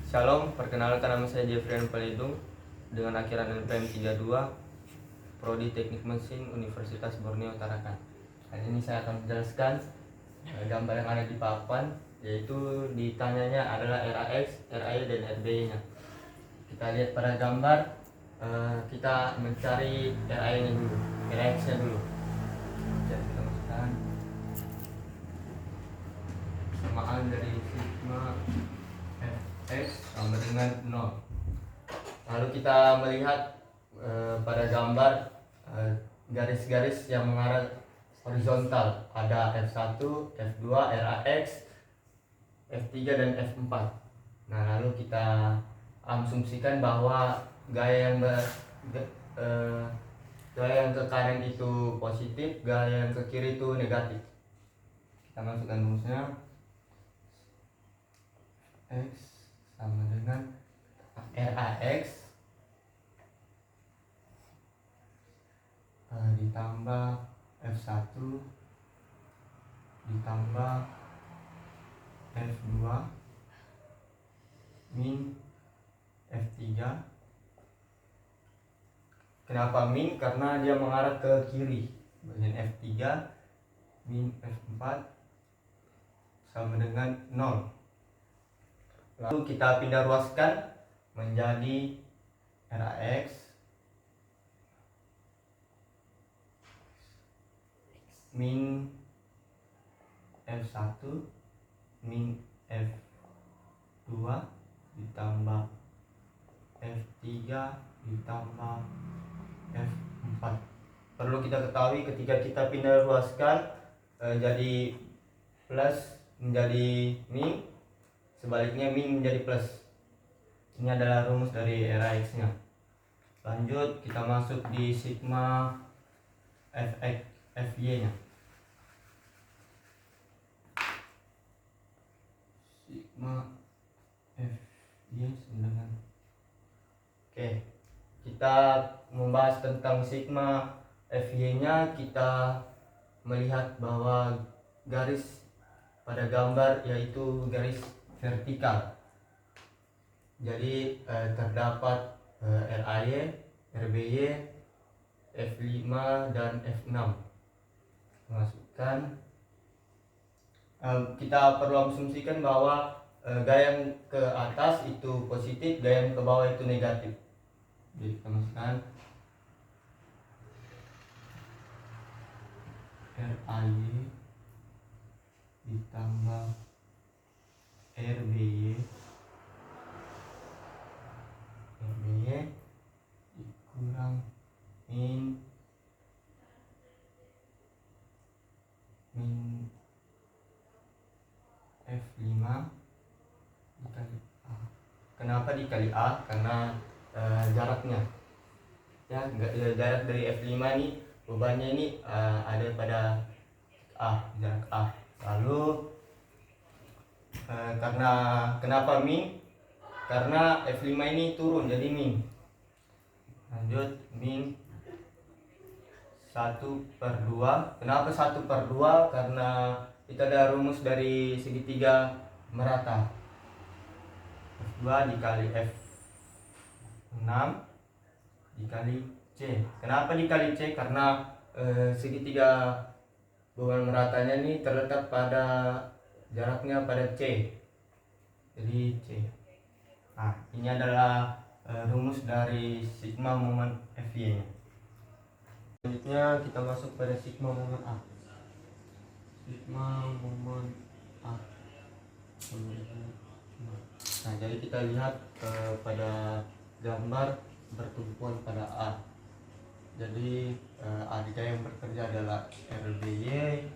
Shalom, perkenalkan nama saya Jeffrey Pelidung dengan akhiran NPM 32, Prodi Teknik Mesin Universitas Borneo Tarakan. Hari ini saya akan menjelaskan gambar yang ada di papan, yaitu ditanyanya adalah RAX, RAY, dan RBY-nya. Kita lihat pada gambar, kita mencari RAY-nya dulu, RAX-nya dulu. Jadi kita masukkan samaan dari sigma Fx sama dengan 0. Lalu kita melihat pada gambar garis-garis yang mengarah horizontal, ada F1, F2, RAX, F3 dan F4. Nah, lalu kita asumsikan bahwa gaya yang ke kanan itu positif, gaya yang ke kiri itu negatif. Kita masukkan rumusnya. X sama dengan RAX ditambah F1 ditambah F2 min F3. Kenapa min? Karena dia mengarah ke kiri. Bagian F3 min F4 sama dengan 0. Lalu kita pindah ruaskan menjadi RAX min F1 min F2 ditambah F3 ditambah F4. Perlu kita ketahui ketika kita pindah ruaskan jadi plus menjadi min, sebaliknya min menjadi plus. Ini adalah rumus dari RAX-nya. Lanjut kita masuk di sigma Fx, Fy-nya. Sigma Fy dengan Oke, kita membahas tentang sigma Fy-nya. Kita melihat bahwa garis pada gambar yaitu garis vertikal. Jadi terdapat RAY, RBY, F5 dan F6. Masukkan. Kita perlu asumsikan bahwa gaya yang ke atas itu positif, gaya yang ke bawah itu negatif. Jadi kita masukkan RAY ditambah RBY dikurang min F5 dikali A. Kenapa dikali A? Karena jaraknya. Ya, jarak dari F5 ini, bebannya ini ada pada A, jarak A. Lalu karena kenapa min? Karena F5 ini turun jadi min. Lanjut min 1/2. Kenapa 1/2? Karena kita ada rumus dari segitiga merata. F2 dikali F6 dikali C. Kenapa dikali C? Karena segitiga beban meratanya ini terletak pada jaraknya pada C. Jadi C. Nah, ini adalah rumus dari sigma momen Fy-nya. Selanjutnya kita masuk pada sigma momen A. Sigma momen A. Nah, jadi kita lihat pada gambar bertumpuan pada A. Jadi adanya yang bekerja adalah RBY,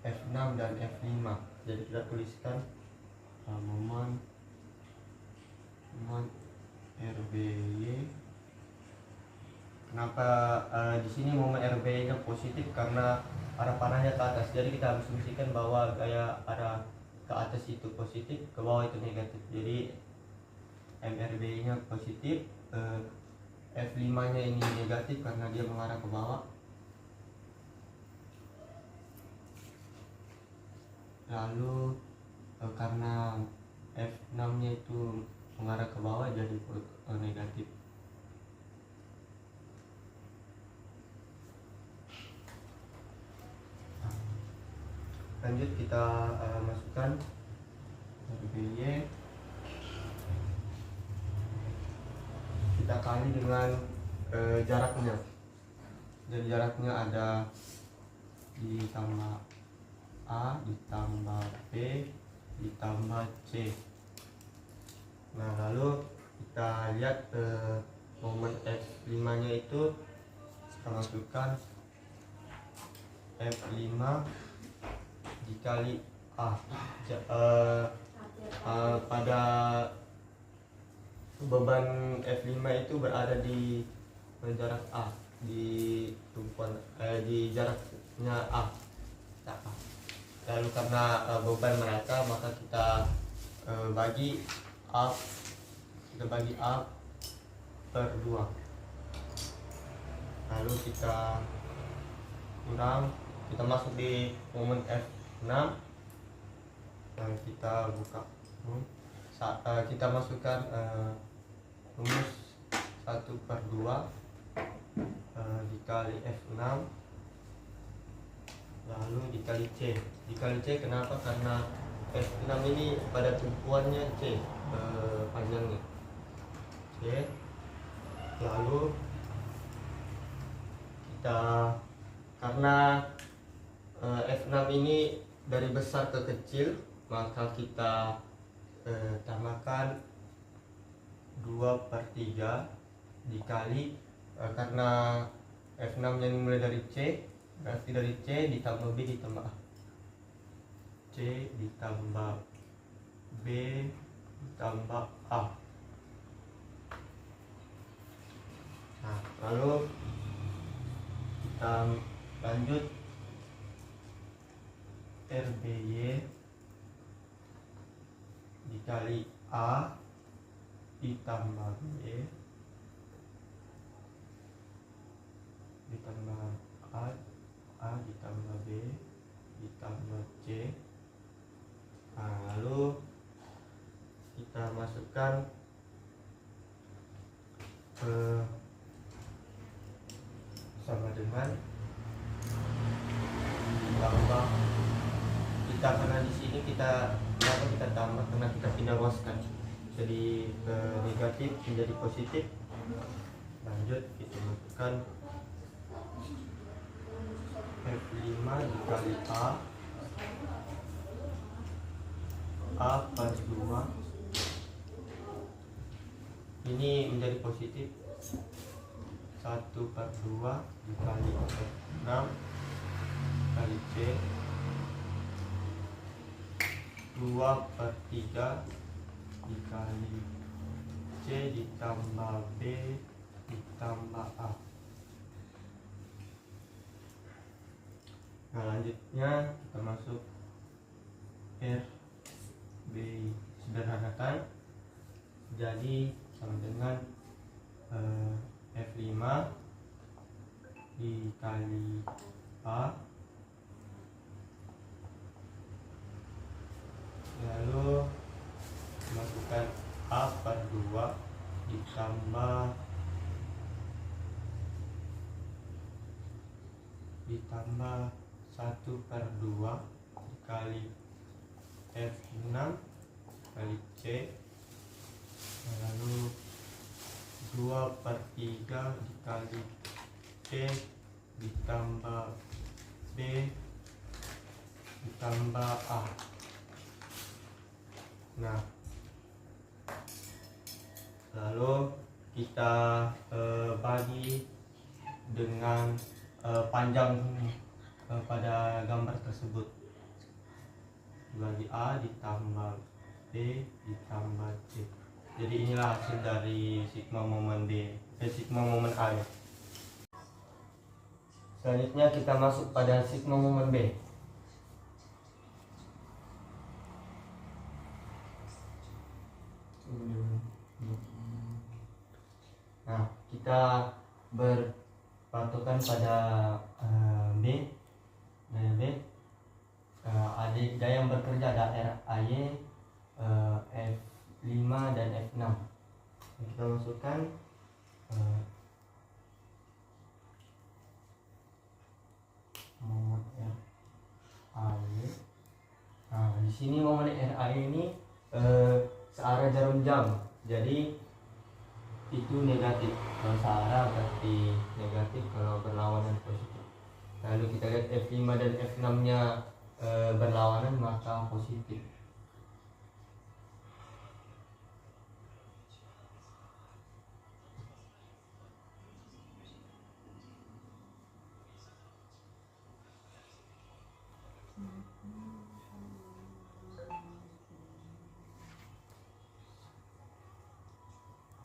F6 dan F5. Jadi kita tuliskan momen RBY. Kenapa di sini momen RBY-nya positif? Karena arah panahnya ke atas. Jadi kita asumsikan bahwa gaya arah ke atas itu positif, ke bawah itu negatif. Jadi MRBY-nya positif, F5-nya ini negatif karena dia mengarah ke bawah. Lalu karena F6 nya itu mengarah ke bawah, jadi negatif. Lanjut kita masukkan RBY, kita kali dengan jaraknya. Jadi jaraknya ada ditambah A ditambah B ditambah C. Nah, lalu kita lihat momen F5 nya itu, kita masukkan F5 dikali A. Pada beban F5 itu berada di jarak A, di tumpuan di jaraknya A. Lalu karena beban merata, maka kita bagi A per 2. Lalu kita kurang, kita masuk di momen F6. Dan kita buka, kita masukkan rumus 1/2 dikali F6 lalu dikali C. Dikali C kenapa? Karena F6 ini pada tumpuannya C, panjangnya C. Lalu kita, karena F6 ini dari besar ke kecil, maka kita tambahkan 2/3 dikali, karena F6 nya mulai dari C, berarti dari C ditambah B ditambah A. C ditambah B ditambah A. Nah, lalu kita lanjut RBY dikali A ditambah B ditambah A ditambah B ditambah C. Nah, lalu kita masukkan sama dengan tambah, kita karena di sini kita tambah karena kita tidak luaskan, jadi negatif menjadi positif. Lanjut kita masukkan F5 dikali A per 2, ini menjadi positif. 1/2 dikali F6 kali C, 2/3 dikali C ditambah B ditambah A. Nah, lanjutnya kita masuk RB, sederhanakan jadi sama dengan F5 dikali A, lalu masukkan A per 2 ditambah 1/2 dikali F6 kali C, lalu 2/3 dikali C ditambah B ditambah A. Nah, lalu kita bagi dengan panjang pada gambar tersebut, bagi A ditambah B ditambah C. Jadi inilah hasil dari sigma momen B, sigma momen A ya. Selanjutnya kita masuk pada sigma momen B. Nah, kita berpatokan pada B. Nah, B, gaya yang bekerja ada RAY, F5 dan F6. Kita masukkan momen RAY. Nah, di sini momen RAY ini searah jarum jam. Jadi itu negatif. Kalau searah berarti negatif, kalau berlawanan positif. Lalu kita lihat F5 dan F6-nya berlawanan, maka positif.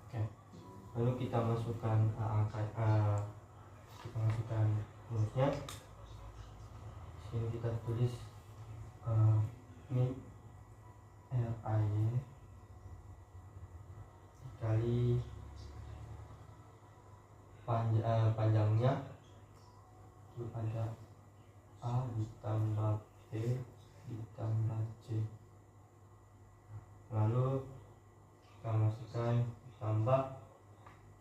Oke. Lalu kita masukkan rumusnya. Sini kita tulis min RAY dikali panjangnya itu ada A ditambah B ditambah C. Lalu kita masukkan tambah,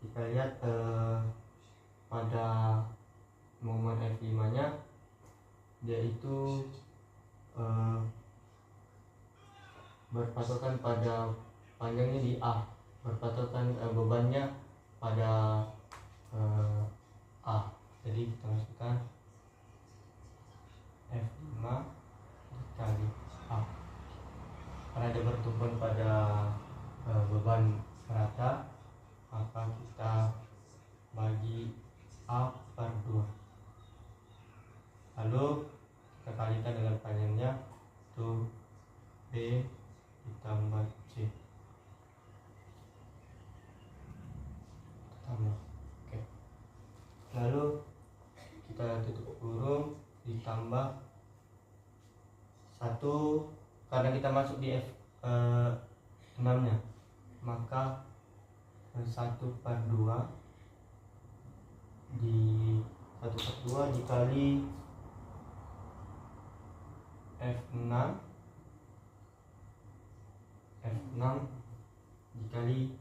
kita lihat pada momen F5 nya dia itu berpatokan pada panjangnya di A, berpatokan bebannya pada A. Jadi kita masukkan F5 dikali A, karena dia bertumpu pada beban rata, maka kita bagi A per 2. Lalu kita kalikan dengan panjangnya, itu B ditambah C tambah. Oke. Lalu kita tutup kurung ditambah 1, karena kita masuk di F6 nya, maka 1/2 dikali F6 dikali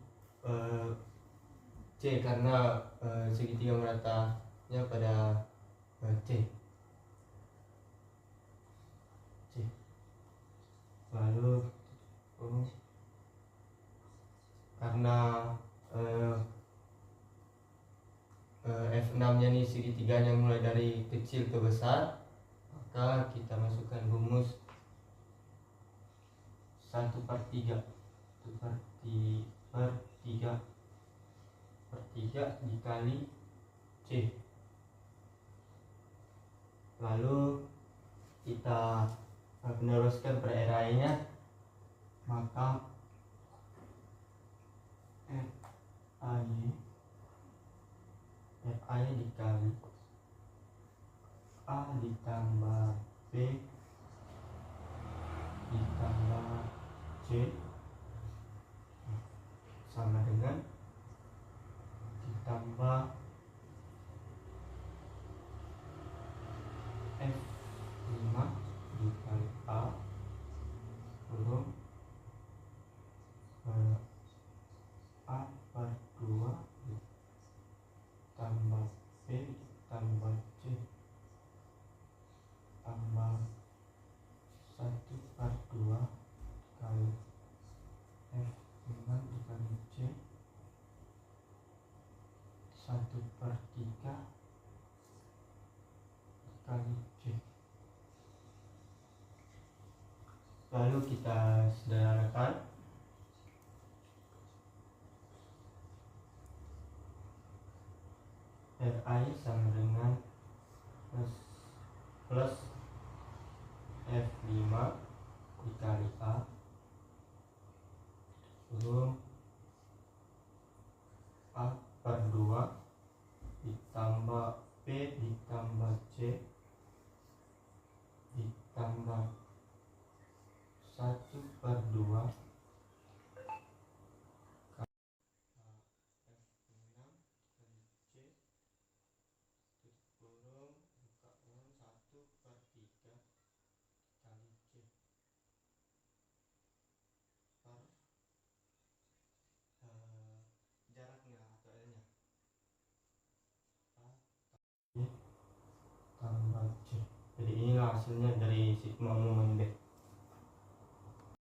C, karena segitiga meratanya pada C. Lalu karena F6 nya ini segitiganya mulai dari kecil ke besar, maka kita masukkan rumus 1/3 dikali C. Lalu kita meneruskan per RAY nya, maka RAY dikali A ditambah B ditambah C sama dengan ditambah F5 dikali A kurung A per 2 tambah B tambah C tambah 1/2 kali F5 dikali C 1/3 dikali C. Lalu kita sederhanakan. RAY sama dengan plus F5 dikali A kurung A per 2 ditambah B ditambah C ditambah 1/2 kali C per hasilnya dari sigma umum B.